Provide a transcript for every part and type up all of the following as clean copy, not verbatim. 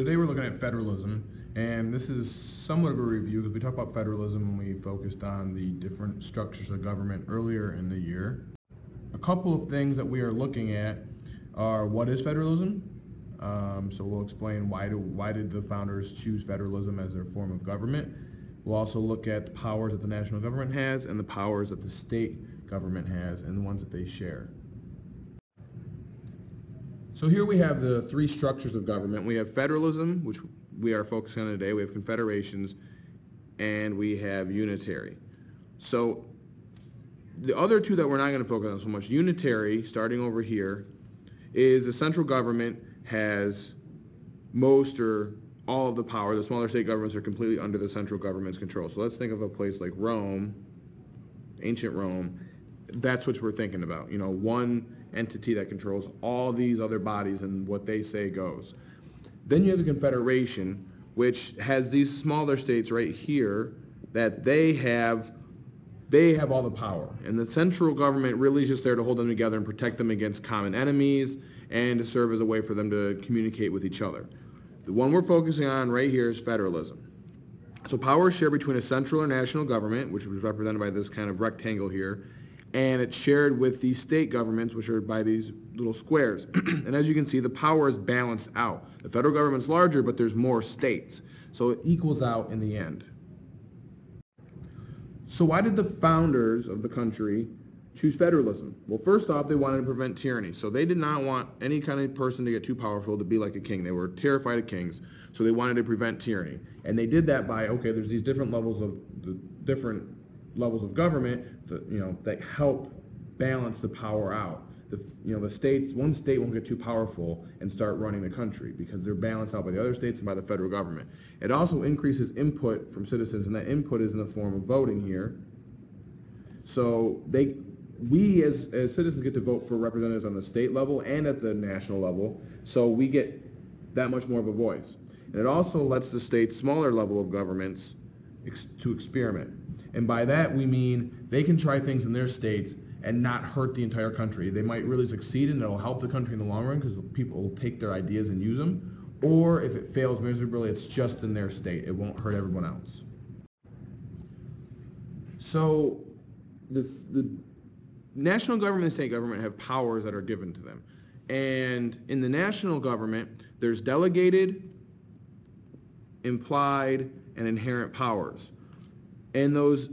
today we're looking at federalism, and this is somewhat of a review because we talked about federalism when we focused on the different structures of government earlier in the year. A couple of things that we are looking at are what is federalism? So we'll explain why did the founders choose federalism as their form of government. We'll also look at the powers that the national government has and the powers that the state government has and the ones that they share. So here we have the three structures of government. We have federalism, which we are focusing on today. We have confederations, and we have unitary. So the other two that we're not going to focus on so much, unitary, starting over here, is the central government has most or all of the power. The smaller state governments are completely under the central government's control. So let's think of a place like Rome, ancient Rome. That's what we're thinking about. You know, one entity that controls all these other bodies and what they say goes. Then you have the confederation, which has these smaller states right here that they have all the power. And the central government really is just there to hold them together and protect them against common enemies and to serve as a way for them to communicate with each other. The one we're focusing on right here is federalism. So power is shared between a central or national government, which was represented by this kind of rectangle here, and it's shared with the state governments, which are by these little squares. And as you can see, the power is balanced out. The federal government's larger, but there's more states. So it equals out in the end. So why did the founders of the country choose federalism? Well, first off, they wanted to prevent tyranny. So they did not want any kind of person to get too powerful to be like a king. They were terrified of kings, so they wanted to prevent tyranny. And they did that by, okay, there's these different levels of government that help balance the power out. The states, one state won't get too powerful and start running the country because they're balanced out by the other states and by the federal government. It also increases input from citizens, and that input is in the form of voting here. So we as citizens get to vote for representatives on the state level and at the national level, so we get that much more of a voice. And it also lets the states' smaller level of governments to experiment. And by that we mean they can try things in their states and not hurt the entire country. They might really succeed and it'll help the country in the long run because people will take their ideas and use them. Or if it fails miserably, it's just in their state. It won't hurt everyone else. So the national government and state government have powers that are given to them. And in the national government, there's delegated, implied, and inherent powers. And those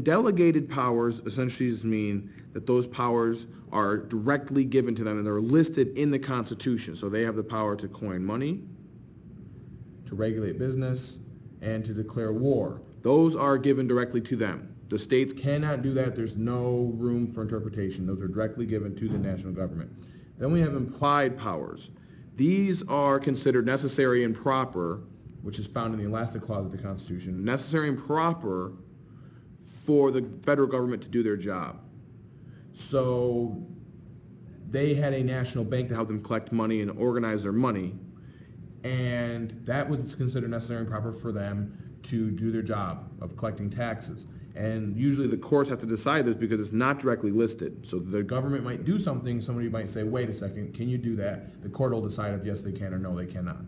delegated powers essentially just mean that those powers are directly given to them and they're listed in the Constitution. So they have the power to coin money, to regulate business, and to declare war. Those are given directly to them. The states cannot do that. There's no room for interpretation. Those are directly given to the national government. Then we have implied powers. These are considered necessary and proper, which is found in the elastic clause of the Constitution, necessary and proper for the federal government to do their job. So they had a national bank to help them collect money and organize their money, and that was considered necessary and proper for them to do their job of collecting taxes. And usually the courts have to decide this because it's not directly listed. So the government might do something, somebody might say, wait a second, can you do that? The court will decide if yes they can or no they cannot.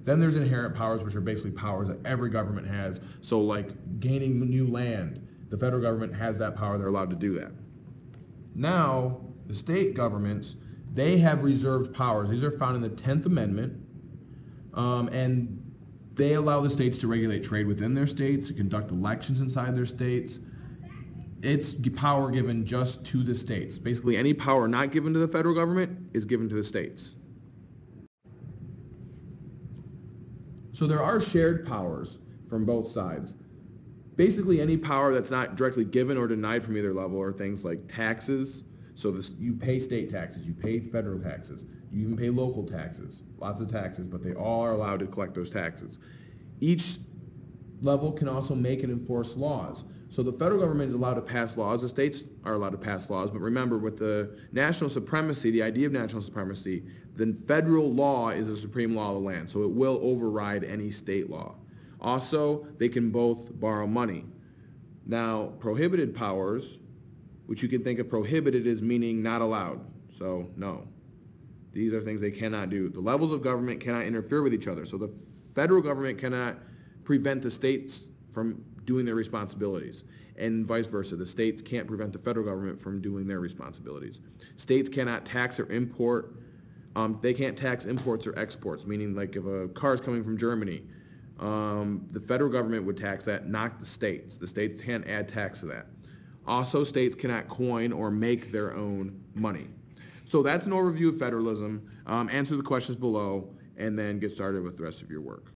Then there's inherent powers, which are basically powers that every government has. So like gaining new land, the federal government has that power, they're allowed to do that. Now, the state governments, they have reserved powers. These are found in the 10th Amendment, and they allow the states to regulate trade within their states, to conduct elections inside their states. It's power given just to the states. Basically, any power not given to the federal government is given to the states. So there are shared powers from both sides. Basically, any power that's not directly given or denied from either level are things like taxes. So you pay state taxes, you pay federal taxes, you even pay local taxes, lots of taxes, but they all are allowed to collect those taxes. Each level can also make and enforce laws. So the federal government is allowed to pass laws, the states are allowed to pass laws, but remember with the national supremacy, the idea of national supremacy, the federal law is the supreme law of the land, so it will override any state law. Also, they can both borrow money. Now, prohibited powers, which you can think of prohibited as meaning not allowed, so no. These are things they cannot do. The levels of government cannot interfere with each other. So the federal government cannot prevent the states from doing their responsibilities, and vice versa. The states can't prevent the federal government from doing their responsibilities. States cannot tax or import. They can't tax imports or exports, meaning like if a car is coming from Germany, the federal government would tax that, not the states. The states can't add tax to that. Also, states cannot coin or make their own money. So that's an overview of federalism. Answer the questions below and then get started with the rest of your work.